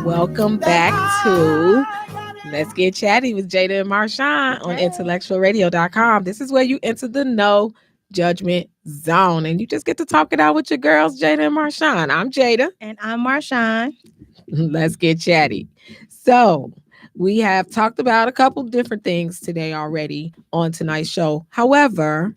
Welcome back to Let's Get Chatty with Jada and Marshawn on IntellectualRadio.com. This is where you enter the no judgment zone and you just get to talk it out with your girls, Jada and Marshawn. I'm Jada. And I'm Marshawn. Let's get chatty. So we have talked about a couple different things today already on tonight's show. However,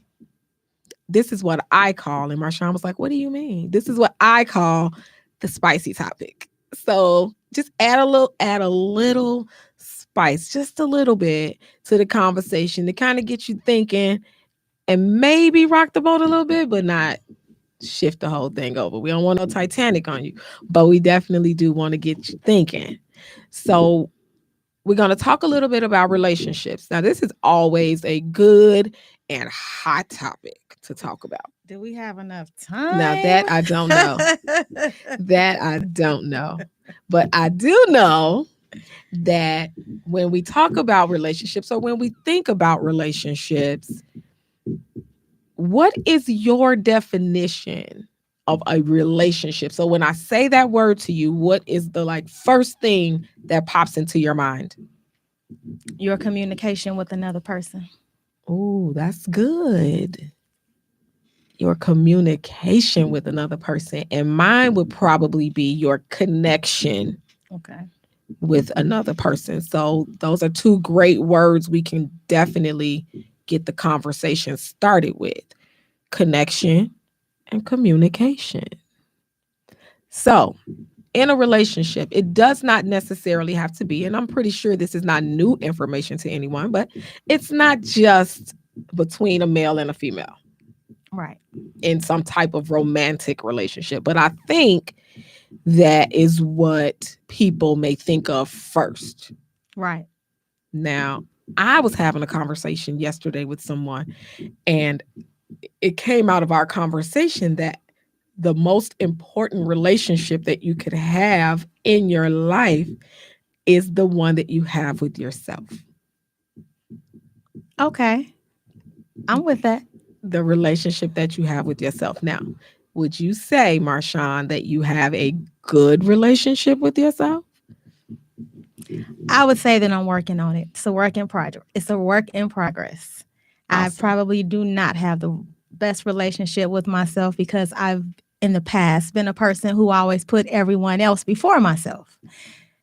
this is what I call, and Marshawn was like, what do you mean? This is what I call the spicy topic. So just add a little spice, just a little bit to the conversation to kind of get you thinking and maybe rock the boat a little bit, but not shift the whole thing over. We don't want no Titanic on you, but we definitely do want to get you thinking. So we're going to talk a little bit about relationships. Now, this is always a good and hot topic to talk about. Do we have enough time? Now, that I don't know. That I don't know. But I do know that when we talk about relationships or when we think about relationships, what is your definition of a relationship? So when I say that word to you, what is the first thing that pops into your mind? Your communication with another person. Oh, that's good. Your communication with another person. And mine would probably be your connection with another person. So those are two great words we can definitely get the conversation started with. Connection and communication. So in a relationship, it does not necessarily have to be, and I'm pretty sure this is not new information to anyone, but it's not just between a male and a female. Right. In some type of romantic relationship. But I think that is what people may think of first. Right. Now, I was having a conversation yesterday with someone, and it came out of our conversation that the most important relationship that you could have in your life is the one that you have with yourself. Okay. I'm with that. The relationship that you have with yourself. Now, would you say, Marshawn, that you have a good relationship with yourself? I would say that I'm working on it. It's a work in progress. Awesome. I probably do not have the best relationship with myself because I've, in the past, been a person who always put everyone else before myself.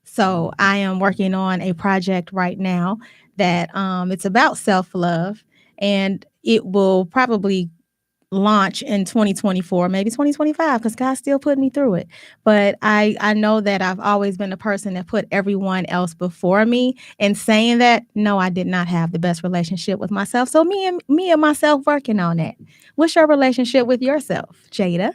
So I am working on a project right now that it's about self-love, and it will probably launch in 2024, maybe 2025, because God's still putting me through it. But I know that I've always been a person that put everyone else before me. And saying that, no, I did not have the best relationship with myself. So me and myself working on that. What's your relationship with yourself, Jada?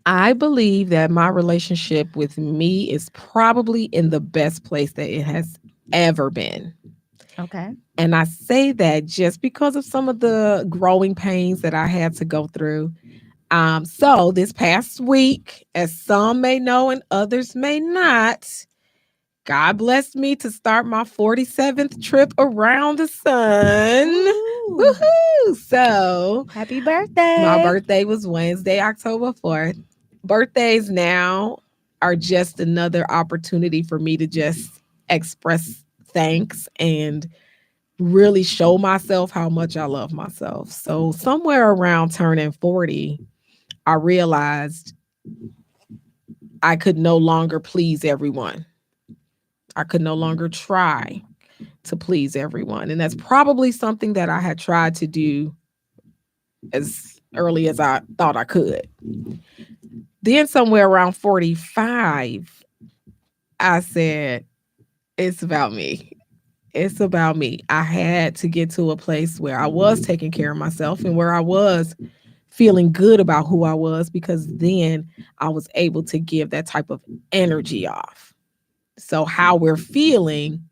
I believe that my relationship with me is probably in the best place that it has ever been. Okay. And I say that just because of some of the growing pains that I had to go through. So this past week, as some may know and others may not, God blessed me to start my 47th trip around the sun. Woohoo! So happy birthday. My birthday was Wednesday, October 4th. Birthdays now are just another opportunity for me to just express thanks and really show myself how much I love myself. So somewhere around turning 40, I realized I could no longer please everyone. I could no longer try to please everyone. And that's probably something that I had tried to do as early as I thought I could. Then somewhere around 45, I said, it's about me. It's about me. I had to get to a place where I was taking care of myself and where I was feeling good about who I was, because then I was able to give that type of energy off. So how we're feeling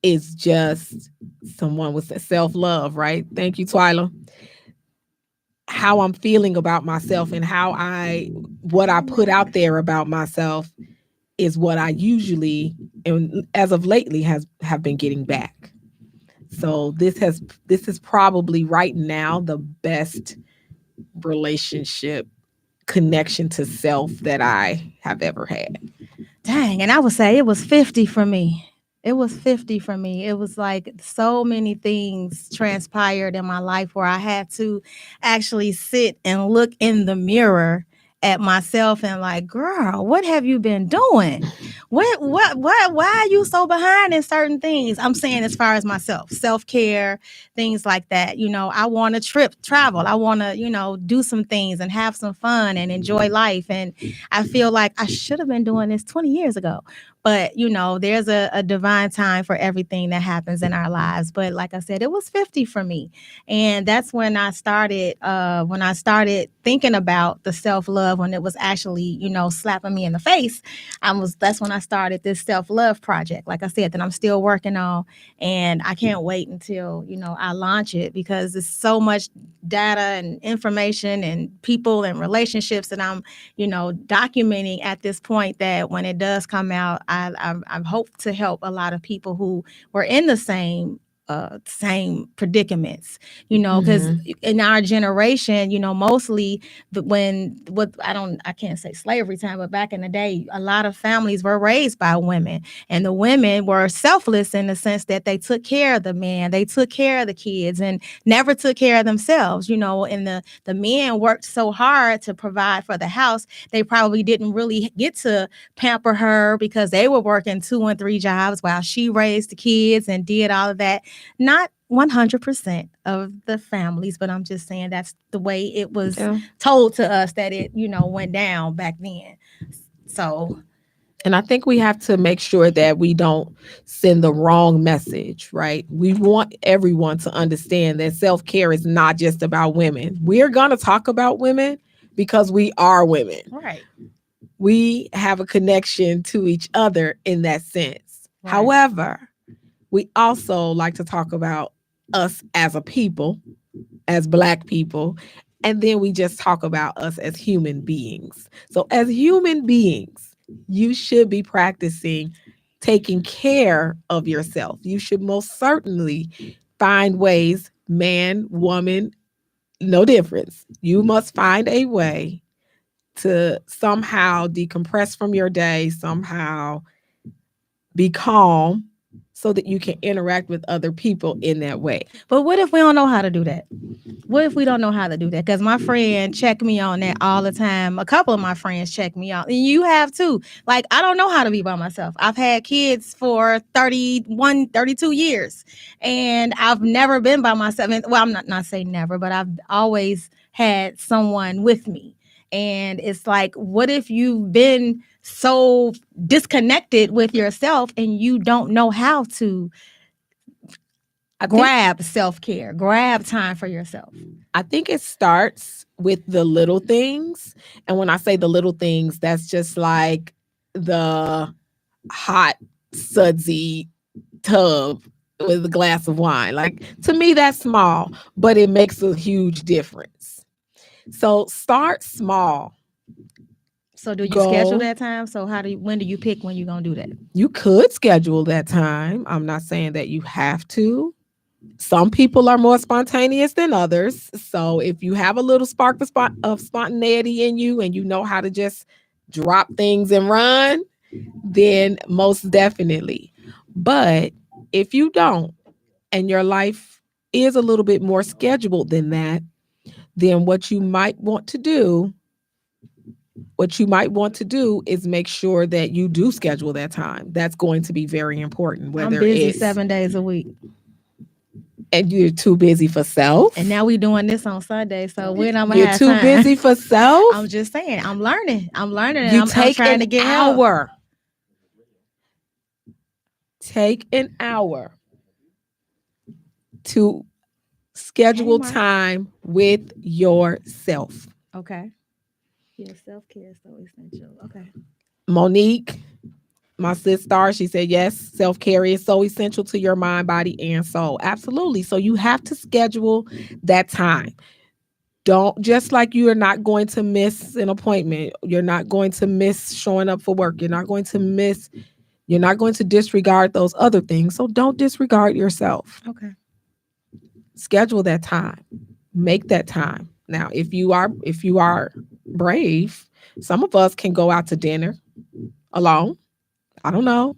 is just someone with self-love, right? Thank you, Twyla. How I'm feeling about myself and what I put out there about myself is what I usually, and as of lately, have been getting back. So this is probably right now the best relationship connection to self that I have ever had. Dang, and I would say it was 50 for me. It was 50 for me. It was like so many things transpired in my life where I had to actually sit and look in the mirror at myself and like, girl, what have you been doing? Why are you so behind in certain things? I'm saying as far as myself, self-care, things like that. I want to travel. I want to, do some things and have some fun and enjoy life. And I feel like I should have been doing this 20 years ago. But, there's a divine time for everything that happens in our lives. But like I said, it was 50 for me. And that's when I started thinking about the self-love, when it was actually, slapping me in the face. That's when I started this self-love project, like I said, that I'm still working on. And I can't wait until, I launch it, because there's so much data and information and people and relationships that I'm, documenting at this point, that when it does come out, I hope to help a lot of people who were in the same predicaments, because in our generation, mostly I can't say slavery time, but back in the day, a lot of families were raised by women, and the women were selfless in the sense that they took care of the man, they took care of the kids, and never took care of themselves, and the men worked so hard to provide for the house, they probably didn't really get to pamper her, because they were working 2 and 3 jobs while she raised the kids and did all of that. Not 100% of the families, but I'm just saying that's the way it was told to us, that it, went down back then. So, and I think we have to make sure that we don't send the wrong message, right? We want everyone to understand that self-care is not just about women. We're going to talk about women because we are women. Right. We have a connection to each other in that sense. Right. However, we also like to talk about us as a people, as Black people, and then we just talk about us as human beings. So as human beings, you should be practicing taking care of yourself. You should most certainly find ways, man, woman, no difference. You must find a way to somehow decompress from your day, somehow be calm, so that you can interact with other people in that way. But what if we don't know how to do that? What if we don't know how to do that? Because my friend check me on that all the time. A couple of my friends check me out. And you have too. Like, I don't know how to be by myself. I've had kids for 31, 32 years. And I've never been by myself. Well, I'm not saying never, but I've always had someone with me. And it's like, what if you've been so disconnected with yourself and you don't know how to grab self-care, grab time for yourself? I think it starts with the little things. And when I say the little things, that's just like the hot, sudsy tub with a glass of wine. Like, to me, that's small, but it makes a huge difference. So start small. So do you schedule that time? So when do you pick when you're going to do that? You could schedule that time. I'm not saying that you have to. Some people are more spontaneous than others. So if you have a little spark of spontaneity in you and you know how to just drop things and run, then most definitely. But if you don't, and your life is a little bit more scheduled than that, then what you might want to do is make sure that you do schedule that time. That's going to be very important. Whether I'm busy 7 days a week. And you're too busy for self. And now we doing this on Sunday, so when I'm gonna have time. You're too busy for self. I'm just saying, I'm learning. And I'm take trying to get an hour. Take an hour to schedule time with yourself. Okay. Yeah, self-care is so essential. Okay. Monique, my sister, she said, yes, self-care is so essential to your mind, body, and soul. Absolutely. So you have to schedule that time. Don't, just like you are not going to miss an appointment. You're not going to miss showing up for work. You're not going to disregard those other things. So don't disregard yourself. Okay. Schedule that time. Make that time. Now, if you are brave. Some of us can go out to dinner alone. I don't know.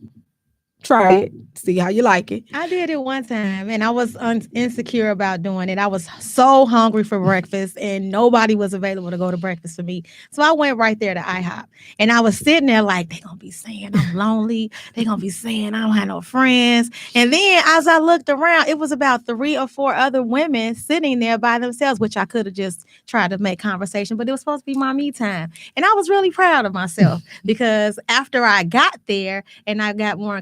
Try it. See how you like it. I did it one time and I was insecure about doing it. I was so hungry for breakfast and nobody was available to go to breakfast for me. So I went right there to IHOP and I was sitting there like, they going to be saying I'm lonely. They going to be saying I don't have no friends. And then as I looked around, it was about 3 or 4 other women sitting there by themselves, which I could have just tried to make conversation, but it was supposed to be my me time. And I was really proud of myself because after I got there and I got more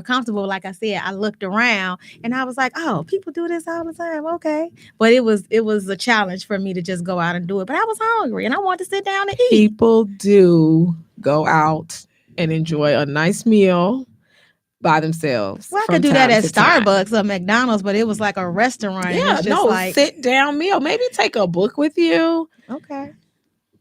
comfortable, like I said, I looked around and I was like, oh, people do this all the time. Okay. But it was a challenge for me to just go out and do it. But I was hungry and I wanted to sit down and eat. People do go out and enjoy a nice meal by themselves Well, I could from do that time at to time. Starbucks or McDonald's, but it was like a restaurant. And Yeah, it's just no, like, sit down meal. Maybe take a book with you. okay.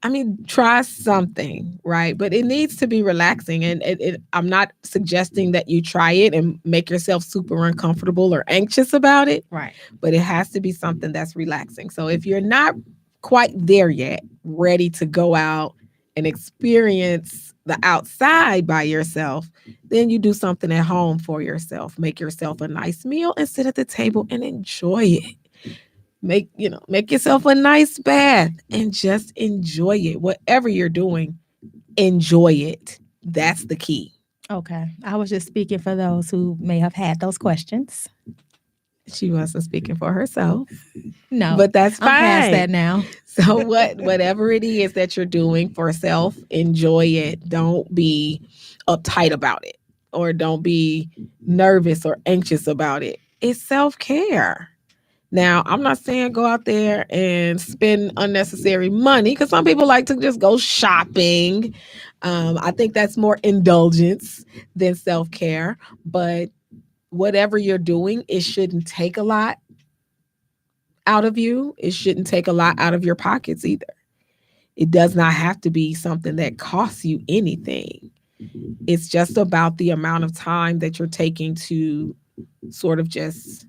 I mean, try something, right? But it needs to be relaxing. And I'm not suggesting that you try it and make yourself super uncomfortable or anxious about it, Right. but it has to be something that's relaxing. So if you're not quite there yet, ready to go out and experience the outside by yourself, then you do something at home for yourself. Make yourself a nice meal and sit at the table and enjoy it. Make yourself a nice bath and just enjoy it. Whatever you're doing, enjoy it. That's the key. Okay. I was just speaking for those who may have had those questions. She wasn't speaking for herself, No, but that's I'm past fine. that now. So whatever it is that you're doing for self, enjoy it. Don't be uptight about it or don't be nervous or anxious about it. It's self-care. Now, I'm not saying go out there and spend unnecessary money because some people like to just go shopping. I think that's more indulgence than self care. But whatever you're doing, it shouldn't take a lot out of you. It shouldn't take a lot out of your pockets either. It does not have to be something that costs you anything. It's just about the amount of time that you're taking to sort of just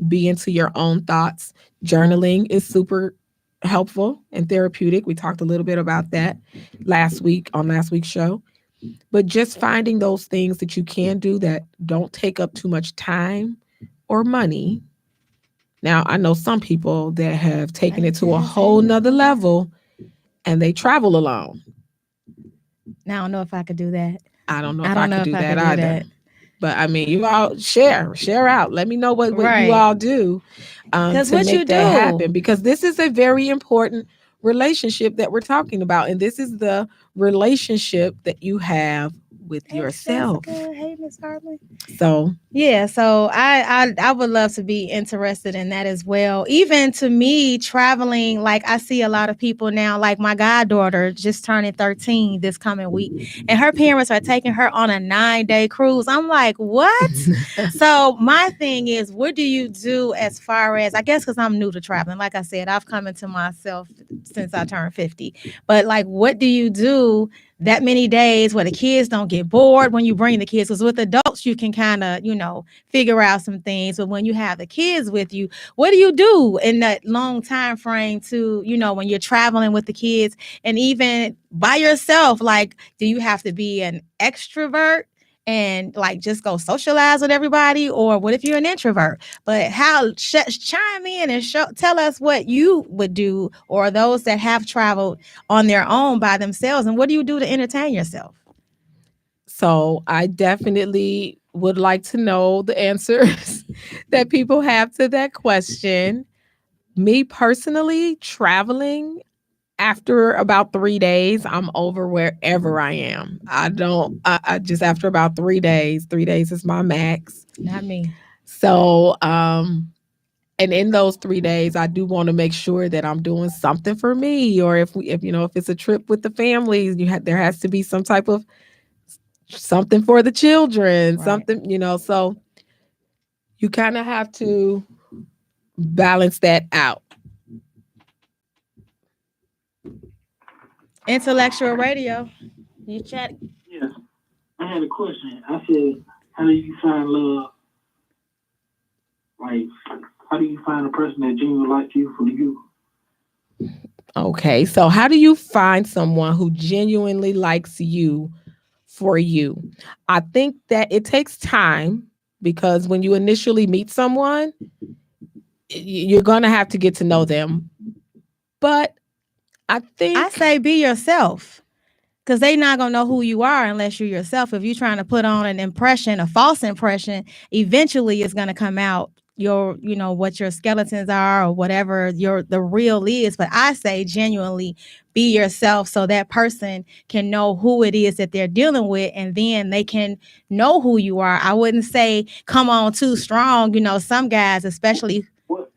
be into your own thoughts. Journaling is super helpful and therapeutic. We talked a little bit about that last week's show. But just finding those things that you can do that don't take up too much time or money. Now, I know some people that have taken it to a whole nother level and they travel alone. Now I don't know if I could do that. I don't know I if I don't know could if do I that could do either. that. But I mean, you all share out. Let me know what you Right. all do Because to what you make that do, happen, because this is a very important relationship that we're talking about. And this is the relationship that you have with hey, yourself. Jessica, hey, Miss Hartman. So Yeah, so I would love to be interested in that as well. Even to me, traveling, like I see a lot of people now, like my goddaughter just turning 13 this coming week, and her parents are taking her on a 9-day cruise. I'm like, what? So my thing is, what do you do as far as, I guess because I'm new to traveling. Like I said, I've come into myself since I turned 50. But like, what do you do that many days where the kids don't get bored when you bring the kids? Because with adults, you can kind of, figure out some things. But when you have the kids with you, what do you do in that long time frame to, when you're traveling with the kids and even by yourself? Like, do you have to be an extrovert and like just go socialize with everybody, or what if you're an introvert? But how chime in and tell us what you would do, or those that have traveled on their own by themselves, and what do you do to entertain yourself? So I definitely would like to know the answers that people have to that question. Me personally, traveling, after about 3 days, I'm over wherever I am. I just, after about 3 days, 3 days is my max. Not me. So, and in those 3 days, I do want to make sure that I'm doing something for me, or if it's a trip with the families, there has to be some type of something for the children, Right. something, so you kind of have to balance that out. Intellectual radio. You chat. Yes, I had a question. I said, how do you find love? Like, how do you find a person that genuinely likes you for you? Okay. So, how do you find someone who genuinely likes you for you? I think that it takes time because when you initially meet someone, you're going to have to get to know them. But I I think, say be yourself. Because they not gonna know who you are unless you're yourself. If you're trying to put on an impression, a false impression, eventually it's gonna come out your, what your skeletons are or whatever the real is. But I say genuinely be yourself so that person can know who it is that they're dealing with, and then they can know who you are. I wouldn't say come on too strong. Some guys, especially. What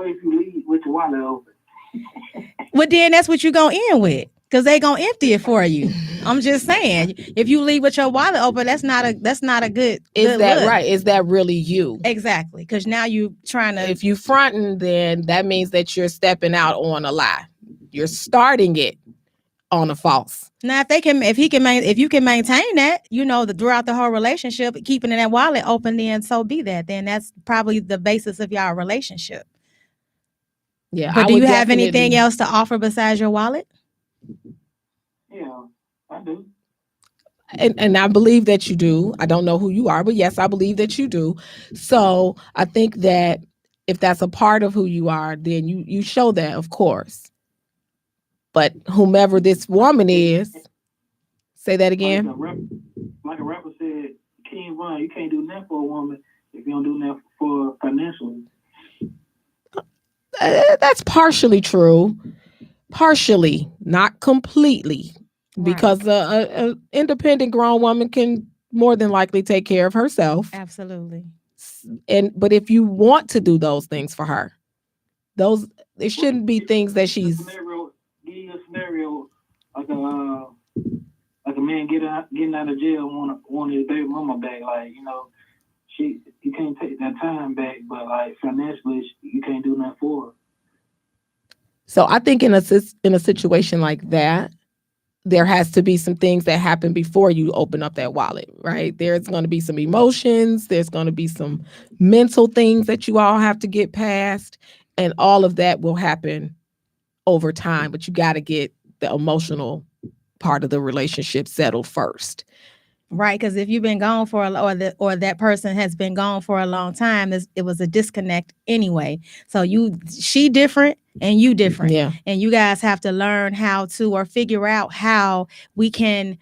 if you leave with your wallet open? Well, then that's what you're going to end with because they going to empty it for you. I'm just saying, if you leave with your wallet open, that's not a good that look. right? Is that really you? Exactly. Because now you trying to. If you fronting, then that means that you're stepping out on a lie. You're starting it on a false. Now, if you can maintain that, throughout the whole relationship, keeping that wallet open, then so be that. Then that's probably the basis of y'all relationship. Yeah. But do you have anything else to offer besides your wallet? Yeah, I do. And I believe that you do. I don't know who you are, but yes, I believe that you do. So I think that if that's a part of who you are, then you show that, of course. But whomever this woman is, say that again. Like a rapper said, King Von, you can't do nothing for a woman if you don't do nothing for financially. That's partially true. Partially, not completely. Because a independent grown woman can more than likely take care of herself. Absolutely. But if you want to do those things for her, it shouldn't be things that she's. Give you a scenario like a man getting out of jail want his baby mama back. Like you can't take that time back, but like financially you can't do nothing for her. So I think in a situation like that, there has to be some things that happen before you open up that wallet, right? There's going to be some emotions. There's going to be some mental things that you all have to get past. And all of that will happen over time. But you got to get the emotional part of the relationship settled first. Right, because if you've been gone or that person has been gone for a long time, it was a disconnect anyway. So she different and you different, yeah. And you guys have to learn how to or figure out how we can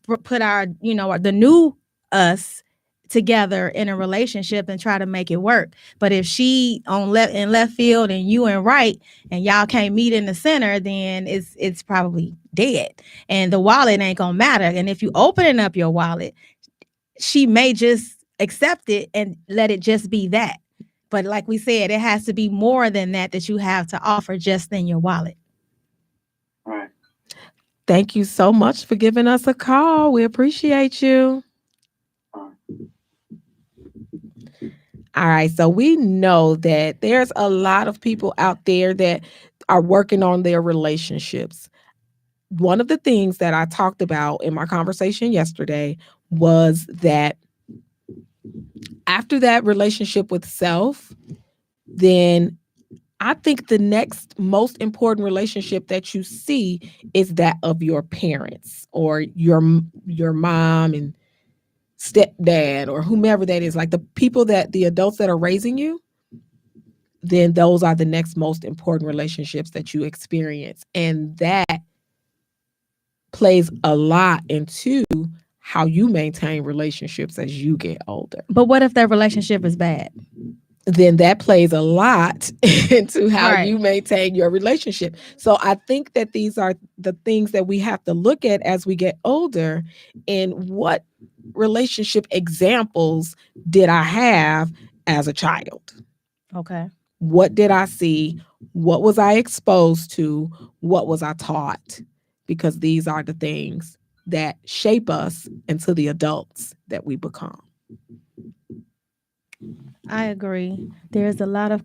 put our the new us together in a relationship and try to make it work. But if she in left field and you in right and y'all can't meet in the center, then it's probably dead. And the wallet ain't gonna matter. And if you opening up your wallet, she may just accept it and let it just be that. But like we said, it has to be more than that you have to offer just in your wallet. Right. Thank you so much for giving us a call. We appreciate you. All right. So we know that there's a lot of people out there that are working on their relationships. One of the things that I talked about in my conversation yesterday was that after that relationship with self, then I think the next most important relationship that you see is that of your parents or your mom and stepdad or whomever that is, like the adults that are raising you. Then those are the next most important relationships that you experience. And that plays a lot into how you maintain relationships as you get older. But what if that relationship is bad? Then that plays a lot into how you maintain your relationship. So I think that these are the things that we have to look at as we get older. And what relationship examples did I have as a child? Okay. What did I see? What was I exposed to? What was I taught? Because these are the things that shape us into the adults that we become. I agree. There's a lot of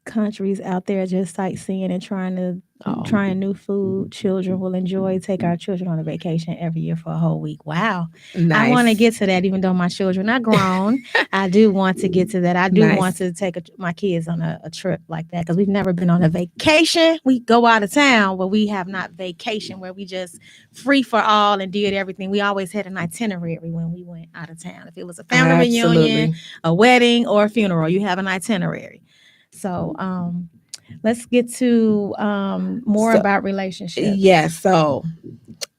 countries out there just sightseeing and trying to Oh, trying new food children will enjoy. Take our children on a vacation every year for a whole week. Wow. I want to nice. get to that, even though my children are grown. I do want to get to that. I do want Nice. to take my kids on a trip like that because we've never been on a vacation. We go out of town, but we have not vacation where we just free for all and did everything. We always had an itinerary when we went out of town. If it was a family reunion, Absolutely. a wedding, or a funeral, you have an itinerary. So, let's get to more So, about relationships. yeah, so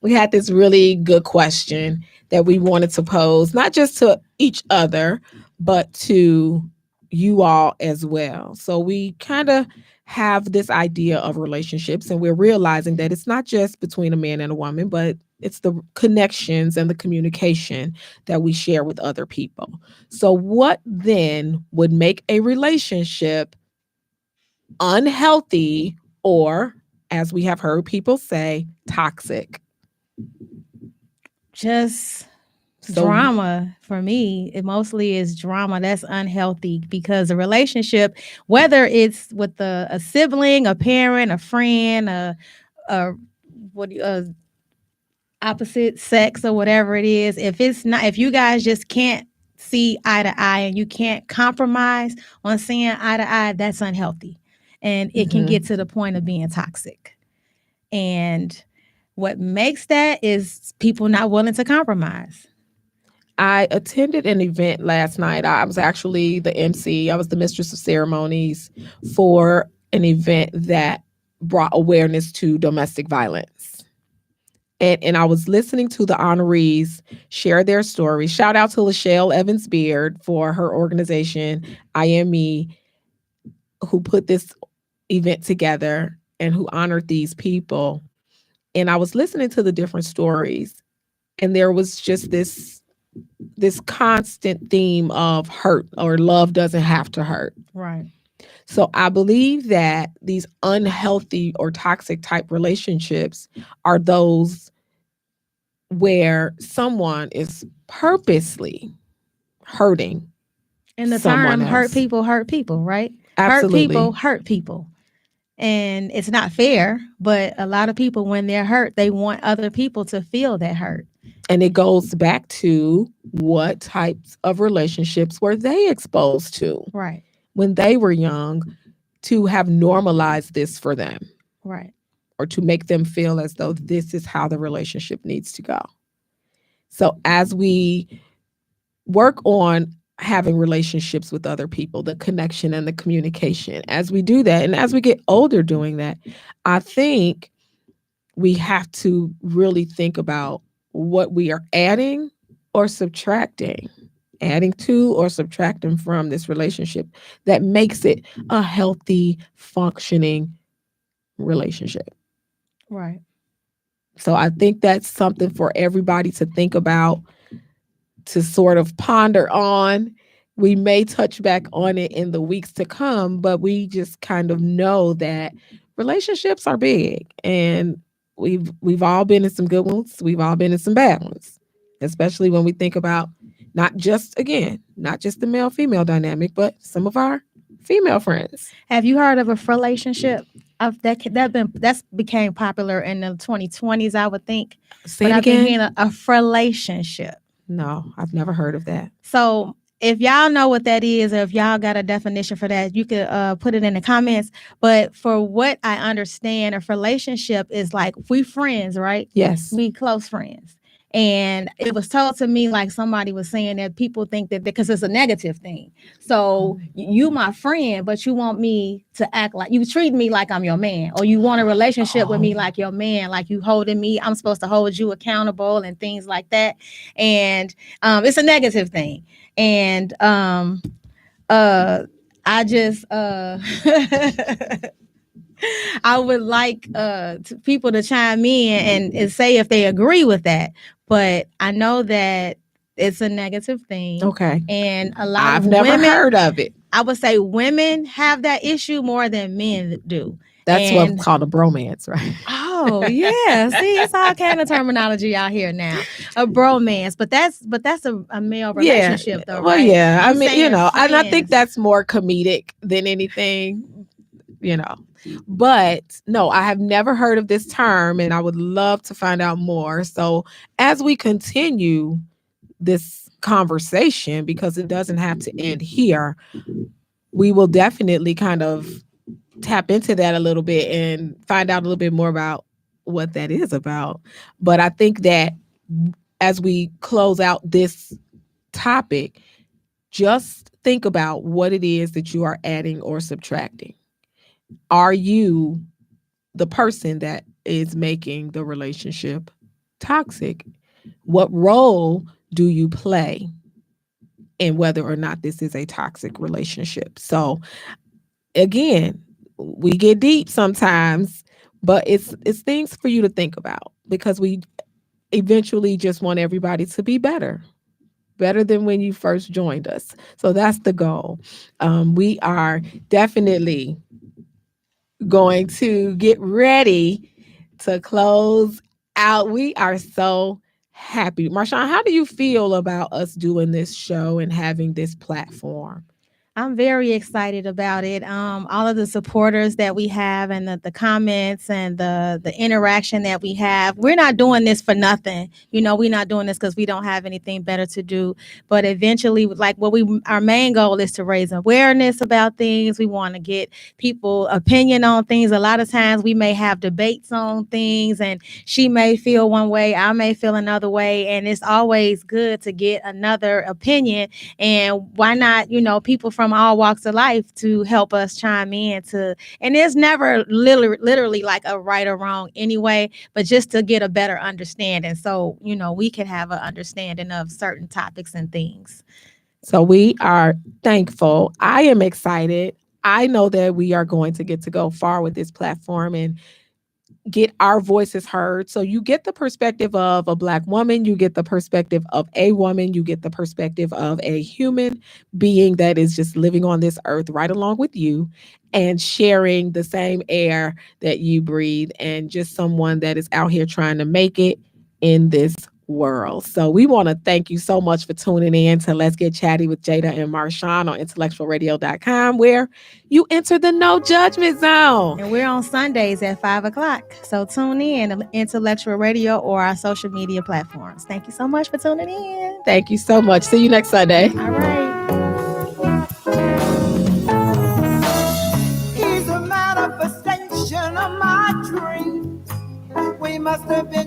we had this really good question that we wanted to pose, not just to each other, but to you all as well. So we kind of have this idea of relationships, and we're realizing that it's not just between a man and a woman, but it's the connections and the communication that we share with other people. So, what then would make a relationship unhealthy or, as we have heard people say, toxic? Just So, drama for me. It mostly is drama. That's unhealthy because a relationship, whether it's with a sibling, a parent, a friend, a what a opposite sex or whatever it is, if you guys just can't see eye to eye and you can't compromise on seeing eye to eye, that's unhealthy. And it can get to the point of being toxic. And what makes that is people not willing to compromise. I attended an event last night. I was actually the MC. I was the mistress of ceremonies for an event that brought awareness to domestic violence. And I was listening to the honorees share their stories. Shout out to Lachelle Evans Beard for her organization, I Am Me, who put this event together and who honored these people. And I was listening to the different stories, and there was just this constant theme of hurt, or love doesn't have to hurt. Right. So I believe that these unhealthy or toxic type relationships are those where someone is purposely hurting. And the someone term else. hurt people, right? Absolutely. Hurt people. And it's not fair, but a lot of people, when they're hurt, they want other people to feel that hurt. And it goes back to what types of relationships were they exposed to Right. when they were young to have normalized this for them, Right. or to make them feel as though this is how the relationship needs to go. So as we work on having relationships with other people, the connection and the communication, as we do that, and as we get older doing that, I think we have to really think about what we are adding or subtracting, adding to or subtracting from this relationship that makes it a healthy, functioning relationship. Right. So I think that's something for everybody to think about, to sort of ponder on. We may touch back on it in the weeks to come, but we just kind of know that relationships are big, and we've all been in some good ones. We've all been in some bad ones, especially when we think about not just the male female dynamic, but some of our female friends. Have you heard of a relationship? That's became popular in the 2020s, I would think. Say but it I've been again. hearing a relationship. No, I've never heard of that. So if y'all know what that is, or if y'all got a definition for that, you could put it in the comments. But for what I understand, a relationship is like, we friends, right? Yes. We close friends. And it was told to me, like somebody was saying, that people think that because it's a negative thing. So you my friend, but you want me to act like you treat me like I'm your man, or you want a relationship with me like your man, like you holding me. I'm supposed to hold you accountable and things like that. And it's a negative thing. And I just I would like people to chime in and say if they agree with that. But I know that it's a negative thing. Okay. And a lot I've of never women, heard of it. I would say women have that issue more than men do. That's what's called a bromance, right? Oh, yeah. See, it's all kind of terminology out here now. A bromance. But that's a male relationship, though, Well, right? yeah. I'm I mean, saying and I think friends. that's more comedic than anything. you know. But no, I have never heard of this term and I would love to find out more. So as we continue this conversation, because it doesn't have to end here, we will definitely kind of tap into that a little bit and find out a little bit more about what that is about. But I think that as we close out this topic, just think about what it is that you are adding or subtracting. Are you the person that is making the relationship toxic? What role do you play in whether or not this is a toxic relationship? So again, we get deep sometimes, but it's things for you to think about because we eventually just want everybody to be better than when you first joined us. So that's the goal. We are definitely going to get ready to close out. We are so happy. Marshawn, how do you feel about us doing this show and having this platform? I'm very excited about it. All of the supporters that we have and the comments and the interaction that we have. We're not doing this for nothing. You know, we're not doing this because we don't have anything better to do. But eventually, like our main goal is to raise awareness about things. We want to get people opinion on things. A lot of times we may have debates on things and she may feel one way, I may feel another way. And it's always good to get another opinion. And why not, people from all walks of life to help us chime in and there's never literally like a right or wrong anyway, but just to get a better understanding. So, we can have an understanding of certain topics and things. So we are thankful. I am excited. I know that we are going to get to go far with this platform and get our voices heard. So you get the perspective of a Black woman, you get the perspective of a woman, you get the perspective of a human being that is just living on this earth right along with you and sharing the same air that you breathe, and just someone that is out here trying to make it in this world. So we want to thank you so much for tuning in to Let's Get Chatty with Jada and Marshawn on IntellectualRadio.com, where you enter the no judgment zone. And we're on Sundays at 5:00. So tune in to Intellectual Radio or our social media platforms. Thank you so much for tuning in. Thank you so much. See you next Sunday. All right. He's a manifestation of my dream. We must have been